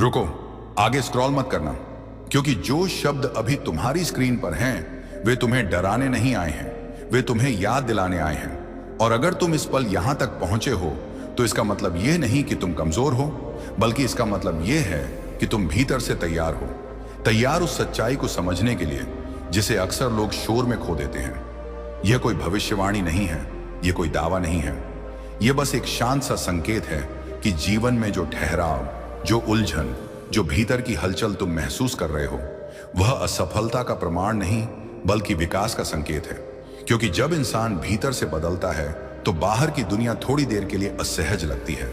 रुको, आगे स्क्रॉल मत करना, क्योंकि जो शब्द अभी तुम्हारी स्क्रीन पर हैं वे तुम्हें डराने नहीं आए हैं, वे तुम्हें याद दिलाने आए हैं। और अगर तुम इस पल यहां तक पहुंचे हो तो इसका मतलब यह नहीं कि तुम कमजोर हो, बल्कि इसका मतलब यह है कि तुम भीतर से तैयार हो, तैयार उस सच्चाई को समझने के लिए जिसे अक्सर लोग शोर में खो देते हैं। यह कोई भविष्यवाणी नहीं है, यह कोई दावा नहीं है, यह बस एक शांत सा संकेत है कि जीवन में जो ठहराव, जो उलझन, जो भीतर की हलचल तुम महसूस कर रहे हो वह असफलता का प्रमाण नहीं बल्कि विकास का संकेत है। क्योंकि जब इंसान भीतर से बदलता है तो बाहर की दुनिया थोड़ी देर के लिए असहज लगती है।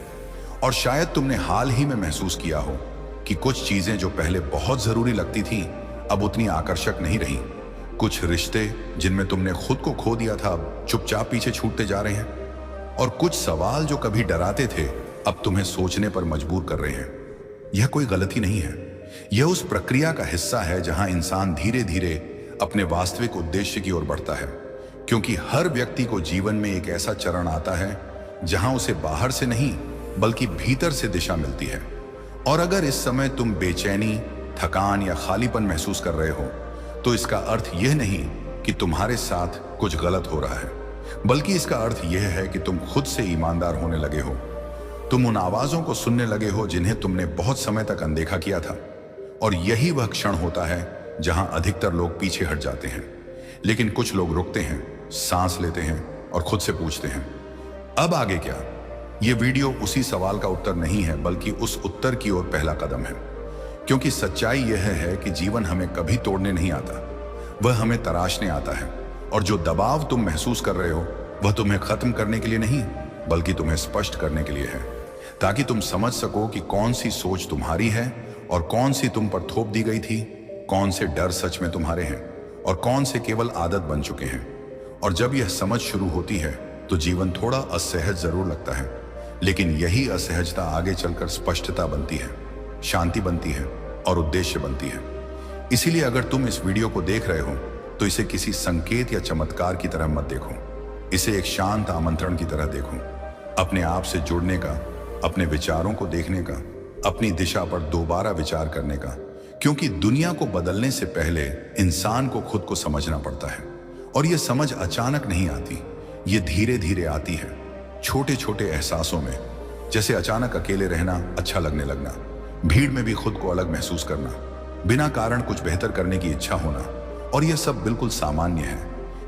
और शायद तुमने हाल ही में महसूस किया हो कि कुछ चीजें जो पहले बहुत जरूरी लगती थीं अब उतनी आकर्षक नहीं रही। कुछ रिश्ते जिनमें तुमने खुद को खो दिया था अब चुपचाप पीछे छूटते जा रहे हैं। और कुछ सवाल जो कभी डराते थे अब तुम्हें सोचने पर मजबूर कर रहे हैं। यह कोई गलती नहीं है, यह उस प्रक्रिया का हिस्सा है जहां इंसान धीरे धीरे अपने वास्तविक उद्देश्य की ओर बढ़ता है। क्योंकि हर व्यक्ति को जीवन में एक ऐसा चरण आता है जहां उसे बाहर से नहीं बल्कि भीतर से दिशा मिलती है। और अगर इस समय तुम बेचैनी, थकान या खालीपन महसूस कर रहे हो तो इसका अर्थ यह नहीं कि तुम्हारे साथ कुछ गलत हो रहा है, बल्कि इसका अर्थ यह है कि तुम खुद से ईमानदार होने लगे हो। तुम उन आवाजों को सुनने लगे हो जिन्हें तुमने बहुत समय तक अनदेखा किया था। और यही वह क्षण होता है जहां अधिकतर लोग पीछे हट जाते हैं, लेकिन कुछ लोग रुकते हैं, सांस लेते हैं और खुद से पूछते हैं, अब आगे क्या? यह वीडियो उसी सवाल का उत्तर नहीं है बल्कि उस उत्तर की ओर पहला कदम है। क्योंकि सच्चाई यह है कि जीवन हमें कभी तोड़ने नहीं आता, वह हमें तराशने आता है। और जो दबाव तुम महसूस कर रहे हो वह तुम्हें खत्म करने के लिए नहीं बल्कि तुम्हें स्पष्ट करने के लिए है, ताकि तुम समझ सको कि कौन सी सोच तुम्हारी है और कौन सी तुम पर थोप दी गई थी, कौन से डर सच में तुम्हारे हैं और कौन से केवल आदत बन चुके हैं। और जब यह समझ शुरू होती है तो जीवन थोड़ा असहज जरूर लगता है, लेकिन यही असहजता आगे चलकर स्पष्टता बनती है, शांति बनती है और उद्देश्य बनती है। इसीलिए अगर तुम इस वीडियो को देख रहे हो तो इसे किसी संकेत या चमत्कार की तरह मत देखो, इसे एक शांत आमंत्रण की तरह देखो, अपने आप से जुड़ने का, अपने विचारों को देखने का, अपनी दिशा पर दोबारा विचार करने का। क्योंकि दुनिया को बदलने से पहले इंसान को खुद को समझना पड़ता है। और यह समझ अचानक नहीं आती, ये धीरे धीरे आती है, छोटे छोटे एहसासों में। जैसे अचानक अकेले रहना अच्छा लगने लगना, भीड़ में भी खुद को अलग महसूस करना, बिना कारण कुछ बेहतर करने की इच्छा होना। और यह सब बिल्कुल सामान्य है,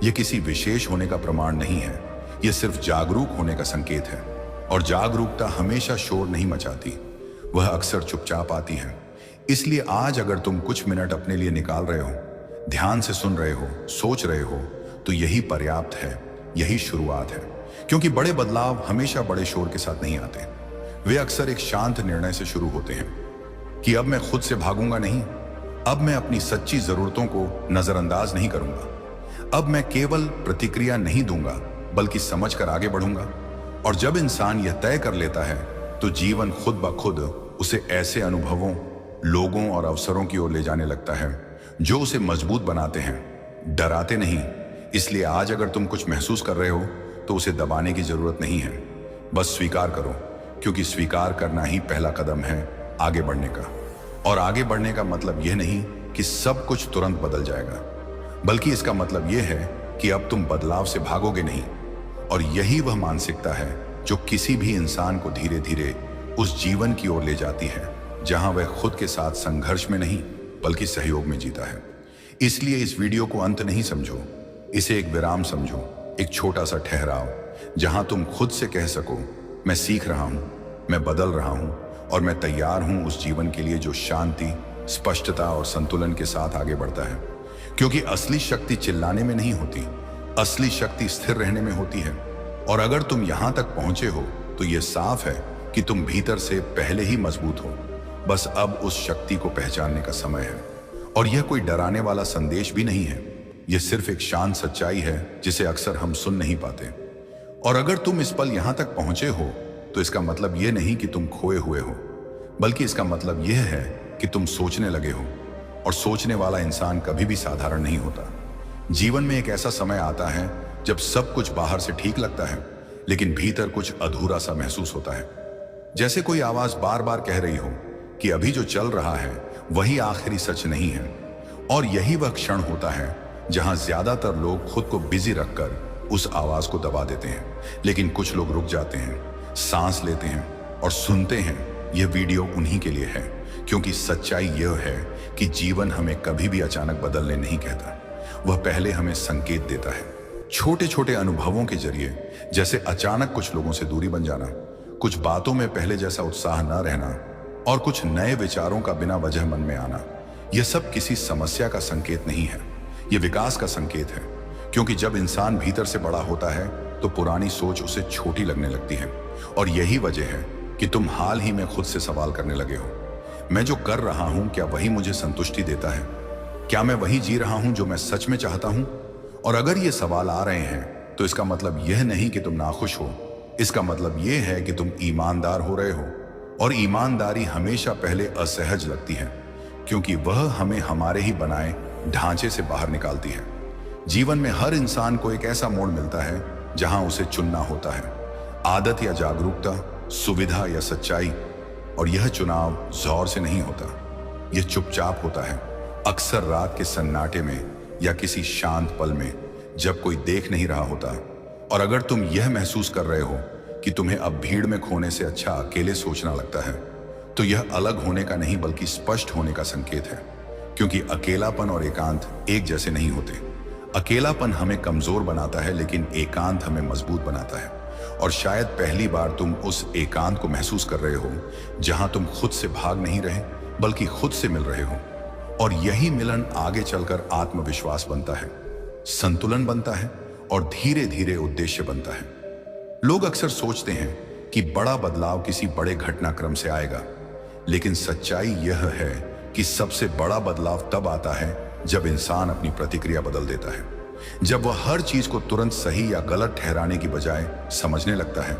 यह किसी विशेष होने का प्रमाण नहीं है, यह सिर्फ जागरूक होने का संकेत है। और जागरूकता हमेशा शोर नहीं मचाती, वह अक्सर चुपचाप आती है। इसलिए आज अगर तुम कुछ मिनट अपने लिए निकाल रहे हो, ध्यान से सुन रहे हो, सोच रहे हो, तो यही पर्याप्त है, यही शुरुआत है। क्योंकि बड़े बदलाव हमेशा बड़े शोर के साथ नहीं आते, वे अक्सर एक शांत निर्णय से शुरू होते हैं कि अब मैं खुद से भागूंगा नहीं, अब मैं अपनी सच्ची जरूरतों को नजरअंदाज नहीं करूंगा, अब मैं केवल प्रतिक्रिया नहीं दूंगा बल्कि समझ कर आगे बढ़ूंगा। और जब इंसान यह तय कर लेता है तो जीवन खुद ब खुद उसे ऐसे अनुभवों, लोगों और अवसरों की ओर ले जाने लगता है जो उसे मजबूत बनाते हैं, डराते नहीं। इसलिए आज अगर तुम कुछ महसूस कर रहे हो तो उसे दबाने की जरूरत नहीं है, बस स्वीकार करो। क्योंकि स्वीकार करना ही पहला कदम है आगे बढ़ने का। और आगे बढ़ने का मतलब यह नहीं कि सब कुछ तुरंत बदल जाएगा, बल्कि इसका मतलब यह है कि अब तुम बदलाव से भागोगे नहीं। और यही वह मानसिकता है जो किसी भी इंसान को धीरे धीरे उस जीवन की ओर ले जाती है जहां वह खुद के साथ संघर्ष में नहीं बल्कि सहयोग में जीता है। इसलिए इस वीडियो को अंत नहीं समझो, इसे एक विराम समझो, एक छोटा सा ठहराव जहां तुम खुद से कह सको, मैं सीख रहा हूं, मैं बदल रहा हूं और मैं तैयार हूं उस जीवन के लिए जो शांति, स्पष्टता और संतुलन के साथ आगे बढ़ता है। क्योंकि असली शक्ति चिल्लाने में नहीं होती, असली शक्ति स्थिर रहने में होती है। और अगर तुम यहां तक पहुंचे हो तो यह साफ है कि तुम भीतर से पहले ही मजबूत हो, बस अब उस शक्ति को पहचानने का समय है। और यह कोई डराने वाला संदेश भी नहीं है, यह सिर्फ एक शांत सच्चाई है जिसे अक्सर हम सुन नहीं पाते। और अगर तुम इस पल यहां तक पहुंचे हो तो इसका मतलब यह नहीं कि तुम खोए हुए हो, बल्कि इसका मतलब यह है कि तुम सोचने लगे हो। और सोचने वाला इंसान कभी भी साधारण नहीं होता। जीवन में एक ऐसा समय आता है जब सब कुछ बाहर से ठीक लगता है लेकिन भीतर कुछ अधूरा सा महसूस होता है। जैसे कोई आवाज बार बार कह रही हो, कि अभी जो चल रहा है वही आखिरी सच नहीं है। और यही वह क्षण होता है जहां ज्यादातर लोग खुद को बिजी रखकर उस आवाज को दबा देते हैं, लेकिन कुछ लोग रुक जाते हैं, सांस लेते हैं और सुनते हैं। यह वीडियो उन्हीं के लिए है, क्योंकि सच्चाई यह है कि जीवन हमें कभी भी अचानक बदलने नहीं कहता। वह पहले हमें संकेत देता है, छोटे छोटे अनुभवों के जरिए, जैसे अचानक कुछ लोगों से दूरी बन जाना, कुछ बातों में पहले जैसा उत्साह न रहना और कुछ नए विचारों का बिना वजह मन में आना। यह सब किसी समस्या का संकेत नहीं है, यह विकास का संकेत है। क्योंकि जब इंसान भीतर से बड़ा होता है तो पुरानी सोच उसे छोटी लगने लगती है। और यही वजह है कि तुम हाल ही में खुद से सवाल करने लगे हो, मैं जो कर रहा हूं क्या वही मुझे संतुष्टि देता है? क्या मैं वही जी रहा हूं जो मैं सच में चाहता हूं? और अगर ये सवाल आ रहे हैं तो इसका मतलब यह नहीं कि तुम नाखुश हो, इसका मतलब यह है कि तुम ईमानदार हो रहे हो। और ईमानदारी हमेशा पहले असहज लगती है, क्योंकि वह हमें हमारे ही बनाए ढांचे से बाहर निकालती है। जीवन में हर इंसान को एक ऐसा मोड़ मिलता है जहां उसे चुनना होता है, आदत या जागरूकता, सुविधा या सच्चाई। और यह चुनाव जोर से नहीं होता, यह चुपचाप होता है, अक्सर रात के सन्नाटे में या किसी शांत पल में, जब कोई देख नहीं रहा होता। और अगर तुम यह महसूस कर रहे हो कि तुम्हें अब भीड़ में खोने से अच्छा अकेले सोचना लगता है, तो यह अलग होने का नहीं बल्कि स्पष्ट होने का संकेत है। क्योंकि अकेलापन और एकांत एक जैसे नहीं होते। अकेलापन हमें कमजोर बनाता है, लेकिन एकांत हमें मजबूत बनाता है। और शायद पहली बार तुम उस एकांत को महसूस कर रहे हो जहां तुम खुद से भाग नहीं रहे बल्कि खुद से मिल रहे हो। और यही मिलन आगे चलकर आत्मविश्वास बनता है, संतुलन बनता है और धीरे धीरे उद्देश्य बनता है। लोग अक्सर सोचते हैं कि बड़ा बदलाव किसी बड़े घटनाक्रम से आएगा, लेकिन सच्चाई यह है कि सबसे बड़ा बदलाव तब आता है जब इंसान अपनी प्रतिक्रिया बदल देता है, जब वह हर चीज को तुरंत सही या गलत ठहराने की बजाय समझने लगता है।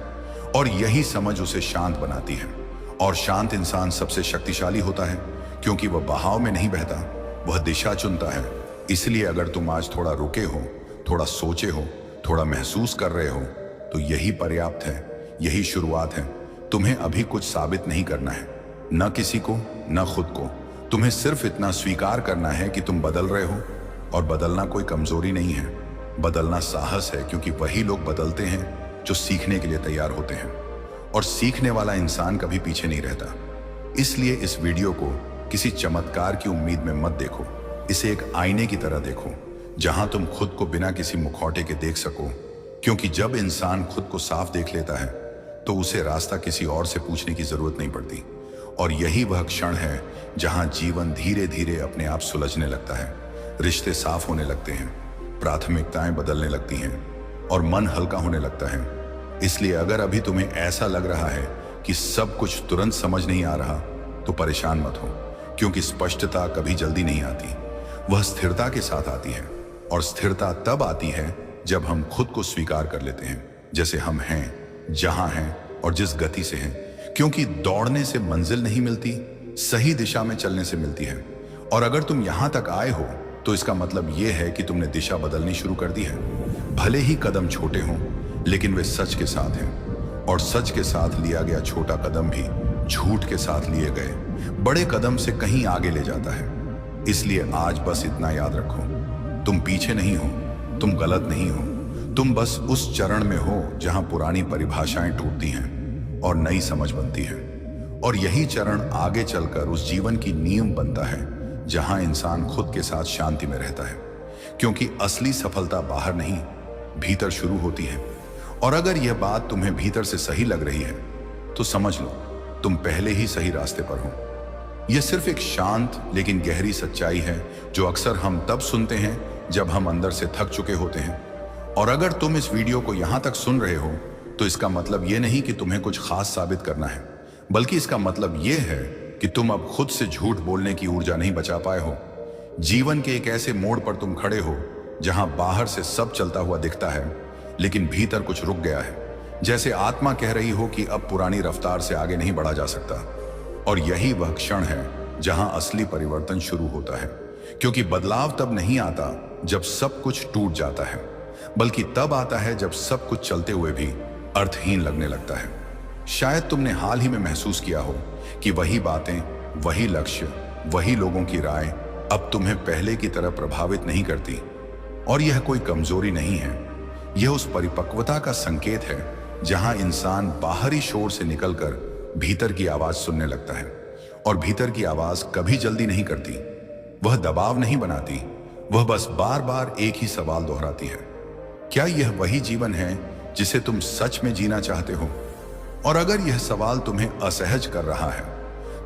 और यही समझ उसे शांत बनाती है। और शांत इंसान सबसे शक्तिशाली होता है, क्योंकि वह बहाव में नहीं बहता, वह दिशा चुनता है। इसलिए अगर तुम आज थोड़ा रुके हो, थोड़ा सोचे हो, थोड़ा महसूस कर रहे हो, तो यही पर्याप्त है, यही शुरुआत है। तुम्हें अभी कुछ साबित नहीं करना है, न किसी को, न खुद को। तुम्हें सिर्फ इतना स्वीकार करना है कि तुम बदल रहे हो। और बदलना कोई कमजोरी नहीं है, बदलना साहस है, क्योंकि वही लोग बदलते हैं जो सीखने के लिए तैयार होते हैं। और सीखने वाला इंसान कभी पीछे नहीं रहता। इसलिए इस वीडियो को किसी चमत्कार की उम्मीद में मत देखो, इसे एक आईने की तरह देखो, जहां तुम खुद को बिना किसी मुखौटे के देख सको। क्योंकि जब इंसान खुद को साफ देख लेता है तो उसे रास्ता किसी और से पूछने की जरूरत नहीं पड़ती। और यही वह क्षण है जहां जीवन धीरे धीरे अपने आप सुलझने लगता है, रिश्ते साफ होने लगते हैं, प्राथमिकताएं बदलने लगती हैं और मन हल्का होने लगता है। इसलिए अगर अभी तुम्हें ऐसा लग रहा है कि सब कुछ तुरंत समझ नहीं आ रहा, तो परेशान मत हो, क्योंकि स्पष्टता कभी जल्दी नहीं आती, वह स्थिरता के साथ आती है। और स्थिरता तब आती है जब हम खुद को स्वीकार कर लेते हैं, जैसे हम हैं, जहां हैं और जिस गति से हैं। क्योंकि दौड़ने से मंजिल नहीं मिलती, सही दिशा में चलने से मिलती है। और अगर तुम यहां तक आए हो तो इसका मतलब यह है कि तुमने दिशा बदलनी शुरू कर दी है। भले ही कदम छोटे हों, लेकिन वे सच के साथ हैं। और सच के साथ लिया गया छोटा कदम भी झूठ के साथ लिए गए बड़े कदम से कहीं आगे ले जाता है। इसलिए आज बस इतना याद रखो, तुम पीछे नहीं हो, तुम गलत नहीं हो, तुम बस उस चरण में हो जहां पुरानी परिभाषाएं टूटती हैं और नई समझ बनती है। और यही चरण आगे चलकर उस जीवन की नींव बनता है जहां इंसान खुद के साथ शांति में रहता है। क्योंकि असली सफलता बाहर नहीं, भीतर शुरू होती है। और अगर यह बात तुम्हें भीतर से सही लग रही है तो समझ लो तुम पहले ही सही रास्ते पर हो। यह सिर्फ एक शांत लेकिन गहरी सच्चाई है जो अक्सर हम तब सुनते हैं जब हम अंदर से थक चुके होते हैं। और अगर तुम इस वीडियो को यहां तक सुन रहे हो तो इसका मतलब यह नहीं कि तुम्हें कुछ खास साबित करना है, बल्कि इसका मतलब यह है कि तुम अब खुद से झूठ बोलने की ऊर्जा नहीं बचा पाए हो। जीवन के एक ऐसे मोड़ पर तुम खड़े हो जहां बाहर से सब चलता हुआ दिखता है, लेकिन भीतर कुछ रुक गया है। जैसे आत्मा कह रही हो कि अब पुरानी रफ्तार से आगे नहीं बढ़ा जा सकता। और यही वह क्षण है जहां असली परिवर्तन शुरू होता है। क्योंकि बदलाव तब नहीं आता जब सब कुछ टूट जाता है, बल्कि तब आता है जब सब कुछ चलते हुए भी अर्थहीन लगने लगता है। शायद तुमने हाल ही में महसूस किया हो कि वही बातें वही लक्ष्य, वही लोगों की राय अब तुम्हें पहले की तरह प्रभावित नहीं करती। और यह कोई कमजोरी नहीं है, यह उस परिपक्वता का संकेत है जहां इंसान बाहरी शोर से निकलकर भीतर की आवाज सुनने लगता है। और भीतर की आवाज कभी जल्दी नहीं करती, वह दबाव नहीं बनाती, वह बस बार बार एक ही सवाल दोहराती है, क्या यह वही जीवन है जिसे तुम सच में जीना चाहते हो? और अगर यह सवाल तुम्हें असहज कर रहा है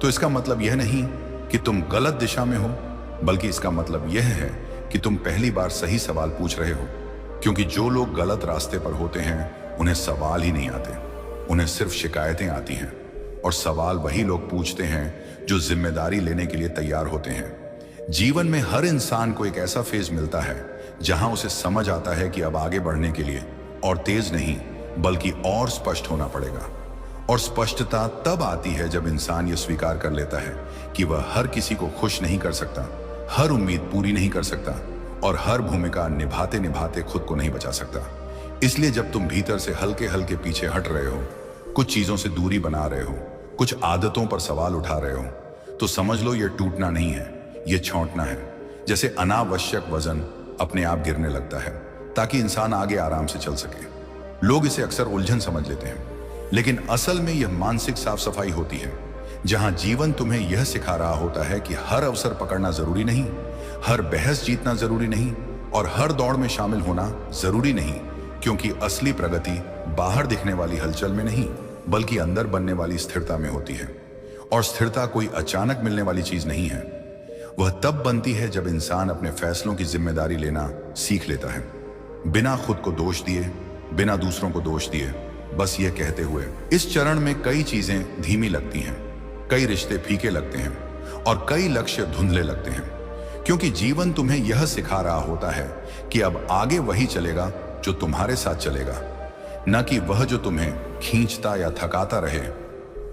तो इसका मतलब यह नहीं कि तुम गलत दिशा में हो, बल्कि इसका मतलब यह है कि तुम पहली बार सही सवाल पूछ रहे हो। क्योंकि जो लोग गलत रास्ते पर होते हैं उन्हें सवाल ही नहीं आते, उन्हें सिर्फ शिकायतें आती हैं। और सवाल वही लोग पूछते हैं जो जिम्मेदारी लेने के लिए तैयार होते हैं। जीवन में हर इंसान को एक ऐसा फेज मिलता है जहां उसे समझ आता है कि अब आगे बढ़ने के लिए और तेज नहीं बल्कि और स्पष्ट होना पड़ेगा। और स्पष्टता तब आती है जब इंसान यह स्वीकार कर लेता है कि वह हर किसी को खुश नहीं कर सकता, हर उम्मीद पूरी नहीं कर सकता और हर भूमिका निभाते निभाते खुद को नहीं बचा सकता। इसलिए जब तुम भीतर से हल्के हल्के पीछे हट रहे हो, कुछ चीजों से दूरी बना रहे हो, कुछ आदतों पर सवाल उठा रहे हो, तो समझ लो यह टूटना नहीं है, यह छौंटना है। जैसे अनावश्यक वजन अपने आप गिरने लगता है ताकि इंसान आगे आराम से चल सके। लोग इसे अक्सर उलझन समझ लेते हैं, लेकिन असल में यह मानसिक साफ सफाई होती है, जहां जीवन तुम्हें यह सिखा रहा होता है कि हर अवसर पकड़ना जरूरी नहीं, हर बहस जीतना जरूरी नहीं और हर दौड़ में शामिल होना जरूरी नहीं। क्योंकि असली प्रगति बाहर दिखने वाली हलचल में नहीं बल्कि अंदर बनने वाली स्थिरता में होती है। और स्थिरता कोई अचानक मिलने वाली चीज नहीं है, वह तब बनती है जब इंसान अपने फैसलों की जिम्मेदारी लेना सीख लेता है, बिना खुद को दोष दिए, बिना दूसरों को दोष दिए, बस यह कहते हुए। इस चरण में कई चीजें धीमी लगती हैं, कई रिश्ते फीके लगते हैं और कई लक्ष्य धुंधले लगते हैं। क्योंकि जीवन तुम्हें यह सिखा रहा होता है कि अब आगे वही चलेगा जो तुम्हारे साथ चलेगा, न कि वह जो तुम्हें खींचता या थकाता रहे।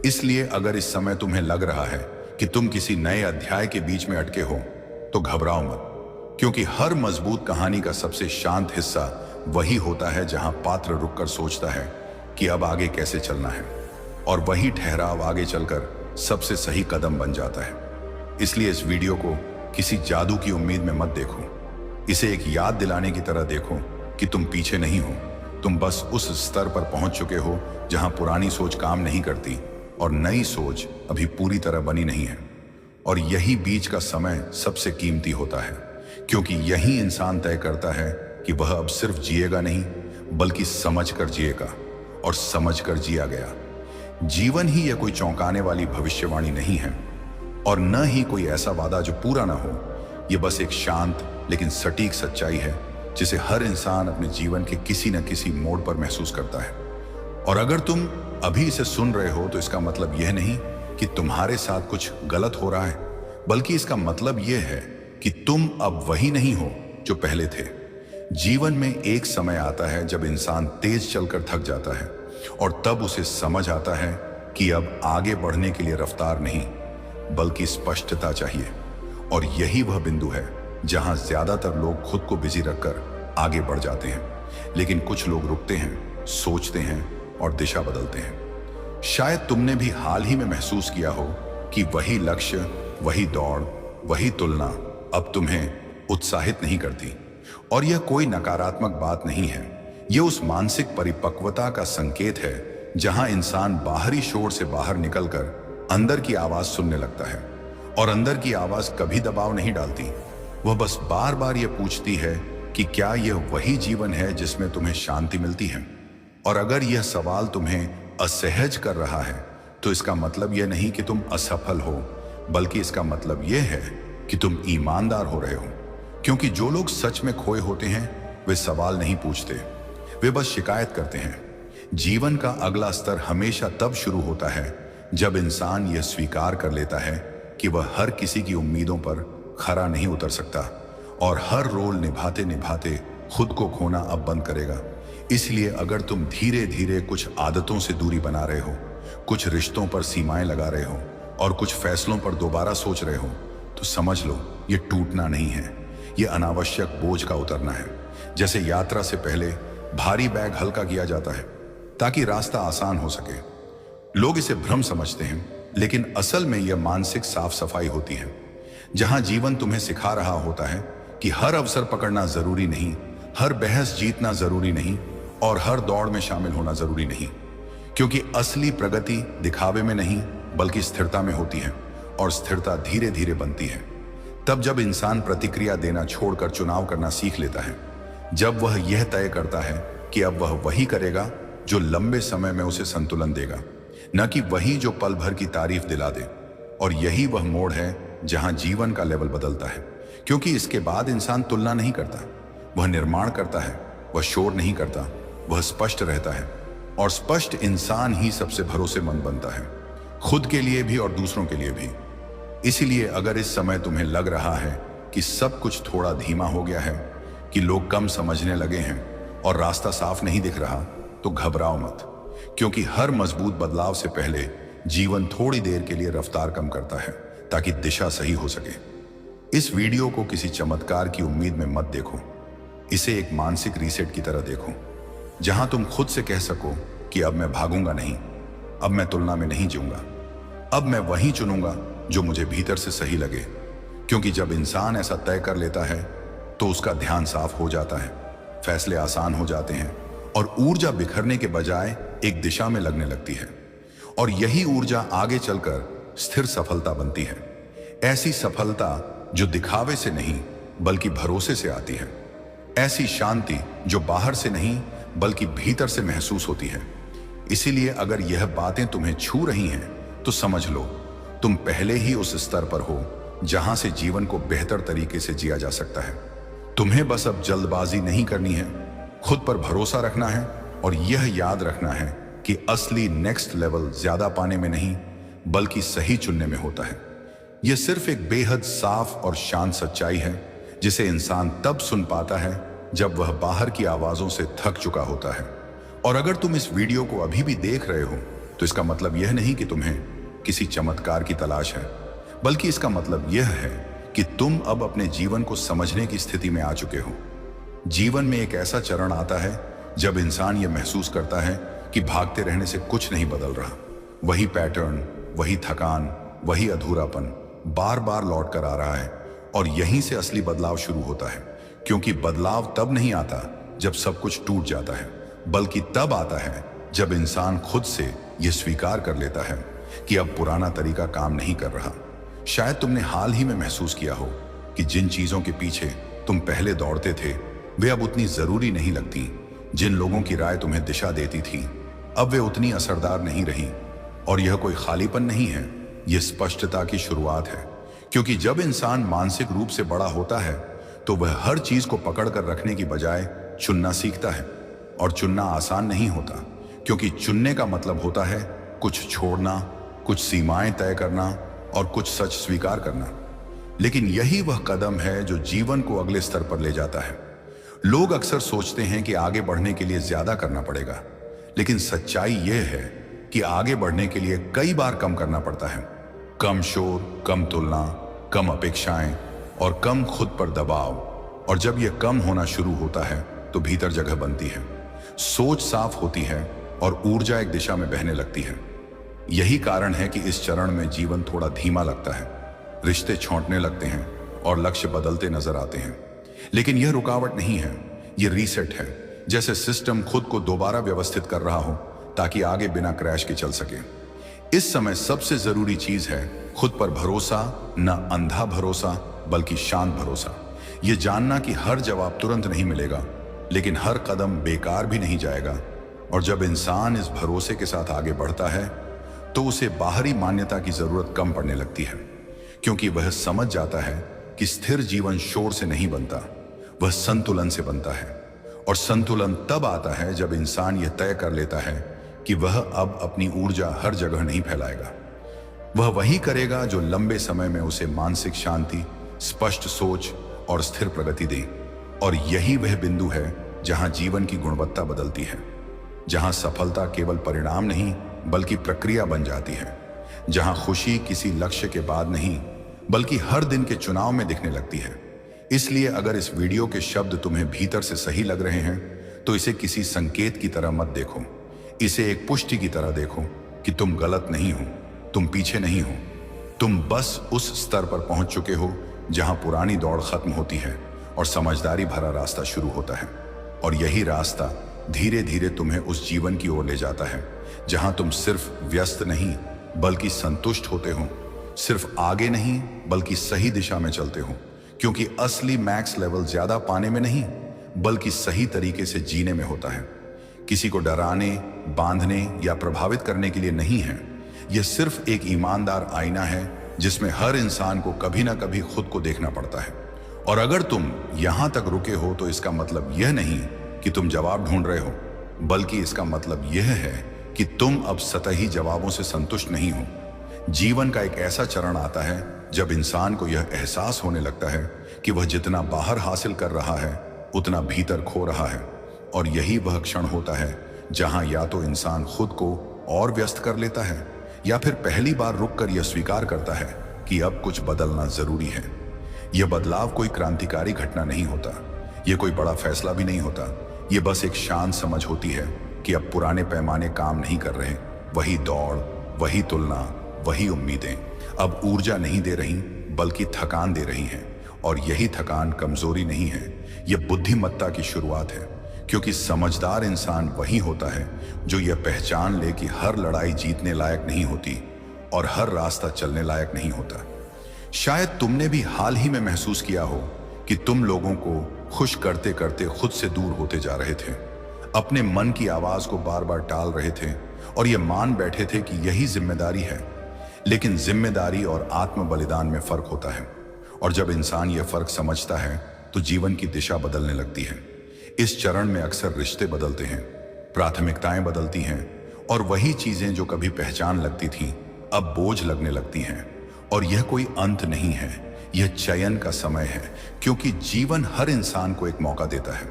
इसलिए अगर इस समय तुम्हें लग रहा है कि तुम किसी नए अध्याय के बीच में अटके हो तो घबराओ मत, क्योंकि हर मजबूत कहानी का सबसे शांत हिस्सा वही होता है जहां पात्र रुककर सोचता है कि अब आगे कैसे चलना है, और वही ठहराव आगे चलकर सबसे सही कदम बन जाता है। इसलिए इस वीडियो को किसी जादू की उम्मीद में मत देखो, इसे एक याद दिलाने की तरह देखो कि तुम पीछे नहीं हो, तुम बस उस स्तर पर पहुंच चुके हो जहां पुरानी सोच काम नहीं करती और नई सोच अभी पूरी तरह बनी नहीं है। और यही बीच का समय सबसे कीमती होता है, क्योंकि यही इंसान तय करता है कि वह अब सिर्फ जिएगा नहीं बल्कि समझकर जिएगा, और समझकर जिया गया। जीवन ही यह कोई चौंकाने वाली भविष्यवाणी नहीं है और न ही कोई ऐसा वादा जो पूरा ना हो। यह बस एक शांत लेकिन सटीक सच्चाई है जिसे हर इंसान अपने जीवन के किसी न किसी मोड़ पर महसूस करता है। और अगर तुम अभी इसे सुन रहे हो तो इसका मतलब यह नहीं कि तुम्हारे साथ कुछ गलत हो रहा है, बल्कि इसका मतलब यह है कि तुम अब वही नहीं हो जो पहले थे। जीवन में एक समय आता है जब इंसान तेज चलकर थक जाता है और तब उसे समझ आता है कि अब आगे बढ़ने के लिए रफ्तार नहीं बल्कि स्पष्टता चाहिए। और यही वह बिंदु है जहां ज्यादातर लोग खुद को बिजी रखकर आगे बढ़ जाते हैं, लेकिन कुछ लोग रुकते हैं, सोचते हैं और दिशा बदलते हैं। शायद तुमने भी हाल ही में महसूस किया हो कि वही लक्ष्य, वही दौड़, वही तुलना अब तुम्हें उत्साहित नहीं करती। और यह कोई नकारात्मक बात नहीं है, यह उस मानसिक परिपक्वता का संकेत है जहां इंसान बाहरी शोर से बाहर निकलकर अंदर की आवाज सुनने लगता है। और अंदर की आवाज कभी दबाव नहीं डालती, वह बस बार बार यह पूछती है कि क्या यह वही जीवन है जिसमें तुम्हें शांति मिलती है। और अगर यह सवाल तुम्हें असहज कर रहा है तो इसका मतलब यह नहीं कि तुम असफल हो, बल्कि इसका मतलब यह है कि तुम ईमानदार हो रहे हो। क्योंकि जो लोग सच में खोए होते हैं वे सवाल नहीं पूछते, वे बस शिकायत करते हैं। जीवन का अगला स्तर हमेशा तब शुरू होता है जब इंसान यह स्वीकार कर लेता है कि वह हर किसी की उम्मीदों पर खरा नहीं उतर सकता और हर रोल निभाते निभाते खुद को खोना अब बंद करेगा। इसलिए अगर तुम धीरे धीरे कुछ आदतों से दूरी बना रहे हो, कुछ रिश्तों पर सीमाएं लगा रहे हो और कुछ फैसलों पर दोबारा सोच रहे हो, तो समझ लो ये टूटना नहीं है, ये अनावश्यक बोझ का उतरना है। जैसे यात्रा से पहले भारी बैग हल्का किया जाता है ताकि रास्ता आसान हो सके। लोग इसे भ्रम समझते हैं, लेकिन असल में यह मानसिक साफ सफाई होती है, जहां जीवन तुम्हें सिखा रहा होता है कि हर अवसर पकड़ना जरूरी नहीं, हर बहस जीतना जरूरी नहीं और हर दौड़ में शामिल होना जरूरी नहीं। क्योंकि असली प्रगति दिखावे में नहीं बल्कि स्थिरता में होती है, और स्थिरता धीरे धीरे बनती है तब जब इंसान प्रतिक्रिया देना छोड़कर चुनाव करना सीख लेता है, जब वह यह तय करता है कि अब वह वही करेगा जो लंबे समय में उसे संतुलन देगा, न कि वही जो पल भर की तारीफ दिला दे। और यही वह मोड़ है जहां जीवन का लेवल बदलता है, क्योंकि इसके बाद इंसान तुलना नहीं करता, वह निर्माण करता है, वह शोर नहीं करता, वह स्पष्ट रहता है। और स्पष्ट इंसान ही सबसे भरोसेमंद बनता है, खुद के लिए भी और दूसरों के लिए भी। इसीलिए अगर इस समय तुम्हें लग रहा है कि सब कुछ थोड़ा धीमा हो गया है, कि लोग कम समझने लगे हैं और रास्ता साफ नहीं दिख रहा, तो घबराओ मत, क्योंकि हर मजबूत बदलाव से पहले जीवन थोड़ी देर के लिए रफ्तार कम करता है ताकि दिशा सही हो सके। इस वीडियो को किसी चमत्कार की उम्मीद में मत देखो, इसे एक मानसिक रीसेट की तरह देखो, जहां तुम खुद से कह सको कि अब मैं भागूंगा नहीं, अब मैं तुलना में नहीं जीऊंगा, अब मैं वही चुनूंगा जो मुझे भीतर से सही लगे। क्योंकि जब इंसान ऐसा तय कर लेता है तो उसका ध्यान साफ हो जाता है, फैसले आसान हो जाते हैं और ऊर्जा बिखरने के बजाय एक दिशा में लगने लगती है। और यही ऊर्जा आगे चलकर स्थिर सफलता बनती है, ऐसी सफलता जो दिखावे से नहीं बल्कि भरोसे से आती है, ऐसी शांति जो बाहर से नहीं बल्कि भीतर से महसूस होती है। इसीलिए अगर यह बातें तुम्हें छू रही हैं तो समझ लो, तुम पहले ही उस स्तर पर हो जहां से जीवन को बेहतर तरीके से जिया जा सकता है। तुम्हें बस अब जल्दबाजी नहीं करनी है, खुद पर भरोसा रखना है और यह याद रखना है कि असली नेक्स्ट लेवल ज्यादा पाने में नहीं बल्कि सही चुनने में होता है। यह सिर्फ एक बेहद साफ और शांत सच्चाई है जिसे इंसान तब सुन पाता है जब वह बाहर की आवाजों से थक चुका होता है। और अगर तुम इस वीडियो को अभी भी देख रहे हो तो इसका मतलब यह नहीं कि तुम्हें किसी चमत्कार की तलाश है, बल्कि इसका मतलब यह है कि तुम अब अपने जीवन को समझने की स्थिति में आ चुके हो। जीवन में एक ऐसा चरण आता है जब इंसान यह महसूस करता है कि भागते रहने से कुछ नहीं बदल रहा, वही पैटर्न, वही थकान, वही अधूरापन बार बार लौट कर आ रहा है। और यहीं से असली बदलाव शुरू होता है, क्योंकि बदलाव तब नहीं आता जब सब कुछ टूट जाता है, बल्कि तब आता है जब इंसान खुद से यह स्वीकार कर लेता है कि अब पुराना तरीका काम नहीं कर रहा। शायद तुमने हाल ही में महसूस किया हो कि जिन चीजों के पीछे तुम पहले दौड़ते थे वे अब उतनी जरूरी नहीं लगती, जिन लोगों की राय तुम्हें दिशा देती थी अब वे उतनी असरदार नहीं रही। और यह कोई खालीपन नहीं है, यह स्पष्टता की शुरुआत है। क्योंकि जब इंसान मानसिक रूप से बड़ा होता है तो वह हर चीज को पकड़ कर रखने की बजाय चुनना सीखता है। और चुनना आसान नहीं होता, क्योंकि चुनने का मतलब होता है कुछ छोड़ना, कुछ सीमाएं तय करना और कुछ सच स्वीकार करना। लेकिन यही वह कदम है जो जीवन को अगले स्तर पर ले जाता है। लोग अक्सर सोचते हैं कि आगे बढ़ने के लिए ज्यादा करना पड़ेगा, लेकिन सच्चाई यह है कि आगे बढ़ने के लिए कई बार कम करना पड़ता है। कम शोर, कम तुलना, कम अपेक्षाएं और कम खुद पर दबाव। और जब यह कम होना शुरू होता है तो भीतर जगह बनती है, सोच साफ होती है और ऊर्जा एक दिशा में बहने लगती है। यही कारण है कि इस चरण में जीवन थोड़ा धीमा लगता है, रिश्ते छौंटने लगते हैं और लक्ष्य बदलते नजर आते हैं। लेकिन यह रुकावट नहीं है, यह रीसेट है, जैसे सिस्टम खुद को दोबारा व्यवस्थित कर रहा हो ताकि आगे बिना क्रैश के चल सके। इस समय सबसे जरूरी चीज है खुद पर भरोसा, न अंधा भरोसा बल्कि शांत भरोसा। यह जानना कि हर जवाब तुरंत नहीं मिलेगा, लेकिन हर कदम बेकार भी नहीं जाएगा। और जब इंसान इस भरोसे के साथ आगे बढ़ता है तो उसे बाहरी मान्यता की जरूरत कम पड़ने लगती है, क्योंकि वह समझ जाता है कि स्थिर जीवन शोर से नहीं बनता, वह संतुलन से बनता है। और संतुलन तब आता है जब इंसान यह तय कर लेता है कि वह अब अपनी ऊर्जा हर जगह नहीं फैलाएगा। वह वही करेगा जो लंबे समय में उसे मानसिक शांति, स्पष्ट सोच और स्थिर प्रगति दे। और यही वह बिंदु है जहां जीवन की गुणवत्ता बदलती है, जहां सफलता केवल परिणाम नहीं बल्कि प्रक्रिया बन जाती है, जहां खुशी किसी लक्ष्य के बाद नहीं बल्कि हर दिन के चुनाव में दिखने लगती है। इसलिए अगर इस वीडियो के शब्द तुम्हें भीतर से सही लग रहे हैं तो इसे किसी संकेत की तरह मत देखो, इसे एक पुष्टि की तरह देखो कि तुम गलत नहीं हो, तुम पीछे नहीं हो, तुम बस उस स्तर पर पहुंच चुके हो जहां पुरानी दौड़ खत्म होती है और समझदारी भरा रास्ता शुरू होता है। और यही रास्ता धीरे धीरे तुम्हें उस जीवन की ओर ले जाता है जहां तुम सिर्फ व्यस्त नहीं बल्कि संतुष्ट होते हो, सिर्फ आगे नहीं बल्कि सही दिशा में चलते हो। क्योंकि असली मैक्स लेवल ज्यादा पाने में नहीं बल्कि सही तरीके से जीने में होता है। किसी को डराने, बांधने या प्रभावित करने के लिए नहीं है। यह सिर्फ एक ईमानदार आईना है जिसमें हर इंसान को कभी ना कभी खुद को देखना पड़ता है। और अगर तुम यहां तक रुके हो तो इसका मतलब यह नहीं कि तुम जवाब ढूंढ रहे हो, बल्कि इसका मतलब यह है कि तुम अब सतही जवाबों से संतुष्ट नहीं हो। जीवन का एक ऐसा चरण आता है जब इंसान को यह एहसास होने लगता है कि वह जितना बाहर हासिल कर रहा है उतना भीतर खो रहा है। और यही वह क्षण होता है जहां या तो इंसान खुद को और व्यस्त कर लेता है या फिर पहली बार रुककर यह स्वीकार करता है कि अब कुछ बदलना जरूरी है। यह बदलाव कोई क्रांतिकारी घटना नहीं होता, यह कोई बड़ा फैसला भी नहीं होता। यह बस एक शांत समझ होती है कि अब पुराने पैमाने काम नहीं कर रहे। वही दौड़, वही तुलना, वही उम्मीदें अब ऊर्जा नहीं दे रही बल्कि थकान दे रही हैं। और यही थकान कमजोरी नहीं है, यह बुद्धिमत्ता की शुरुआत है। क्योंकि समझदार इंसान वही होता है जो यह पहचान ले कि हर लड़ाई जीतने लायक नहीं होती और हर रास्ता चलने लायक नहीं होता। शायद तुमने भी हाल ही में महसूस किया हो कि तुम लोगों को खुश करते करते खुद से दूर होते जा रहे थे, अपने मन की आवाज को बार बार टाल रहे थे और यह मान बैठे थे कि यही जिम्मेदारी है। लेकिन जिम्मेदारी और आत्म बलिदान में फर्क होता है। और जब इंसान यह फर्क समझता है तो जीवन की दिशा बदलने लगती है। इस चरण में अक्सर रिश्ते बदलते हैं, प्राथमिकताएं बदलती हैं और वही चीजें जो कभी पहचान लगती थीं अब बोझ लगने लगती हैं। और यह कोई अंत नहीं है, यह चयन का समय है। क्योंकि जीवन हर इंसान को एक मौका देता है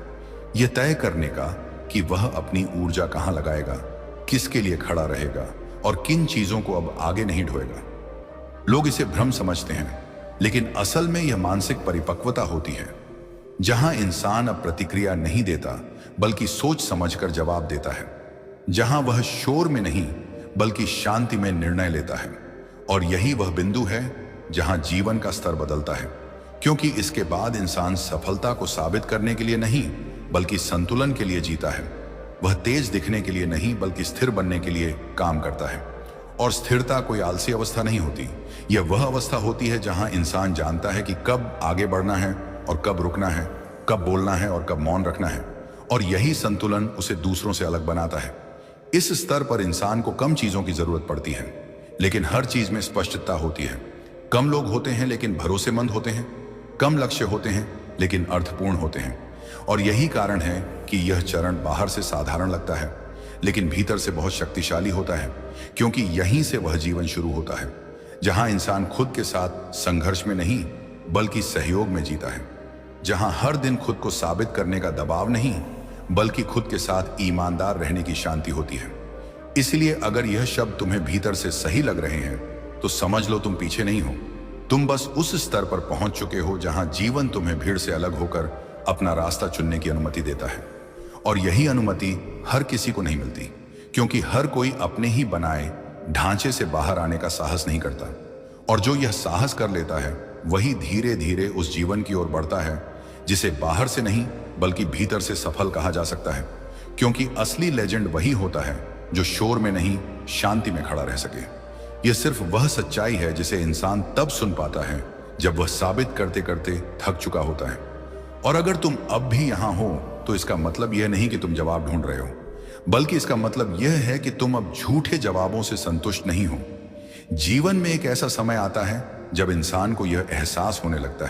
यह तय करने का कि वह अपनी ऊर्जा कहां लगाएगा, किसके लिए खड़ा रहेगा और किन चीजों को अब आगे नहीं ढोएगा। लोग इसे भ्रम समझते हैं, लेकिन असल में यह मानसिक परिपक्वता होती है जहां इंसान अब प्रतिक्रिया नहीं देता बल्कि सोच समझकर जवाब देता है, जहां वह शोर में नहीं बल्कि शांति में निर्णय लेता है। और यही वह बिंदु है जहां जीवन का स्तर बदलता है। क्योंकि इसके बाद इंसान सफलता को साबित करने के लिए नहीं बल्कि संतुलन के लिए जीता है। वह तेज दिखने के लिए नहीं बल्कि स्थिर बनने के लिए काम करता है। और स्थिरता कोई आलसी अवस्था नहीं होती, यह वह अवस्था होती है जहां इंसान जानता है कि कब आगे बढ़ना है और कब रुकना है, कब बोलना है और कब मौन रखना है। और यही संतुलन उसे दूसरों से अलग बनाता है। इस स्तर पर इंसान को कम चीजों की जरूरत पड़ती है, लेकिन हर चीज में स्पष्टता होती है। कम लोग होते हैं लेकिन भरोसेमंद होते हैं, कम लक्ष्य होते हैं लेकिन अर्थपूर्ण होते हैं। और यही कारण है कि यह चरण बाहर से साधारण लगता है लेकिन भीतर से बहुत शक्तिशाली होता है। क्योंकि यहीं से वह जीवन शुरू होता है जहां इंसान खुद के साथ संघर्ष में नहीं बल्कि सहयोग में जीता है, जहां हर दिन खुद को साबित करने का दबाव नहीं बल्कि खुद के साथ ईमानदार रहने की शांति होती है। इसलिए अगर यह शब्द तुम्हें भीतर से सही लग रहे हैं तो समझ लो तुम पीछे नहीं हो, तुम बस उस स्तर पर पहुंच चुके हो जहां जीवन तुम्हें भीड़ से अलग होकर अपना रास्ता चुनने की अनुमति देता है। और यही अनुमति हर किसी को नहीं मिलती, क्योंकि हर कोई अपने ही बनाए ढांचे से बाहर आने का साहस नहीं करता। और जो यह साहस कर लेता है वही धीरे धीरे उस जीवन की ओर बढ़ता है जिसे बाहर से नहीं बल्कि भीतर से सफल कहा जा सकता है। क्योंकि असली लेजेंड वही होता है जो शोर में नहीं शांति में खड़ा रह सके। यह सिर्फ वह सच्चाई है जिसे इंसान तब सुन पाता है जब वह साबित करते करते थक चुका होता है। और अगर तुम अब भी यहां हो तो इसका मतलब यह नहीं कि तुम जवाब ढूंढ रहे हो, बल्कि इसका मतलब यह है कि तुम अब झूठे जवाबों से संतुष्ट नहीं हो। जीवन में एक ऐसा समय आता है जब इंसान को यह एहसास होने लगता है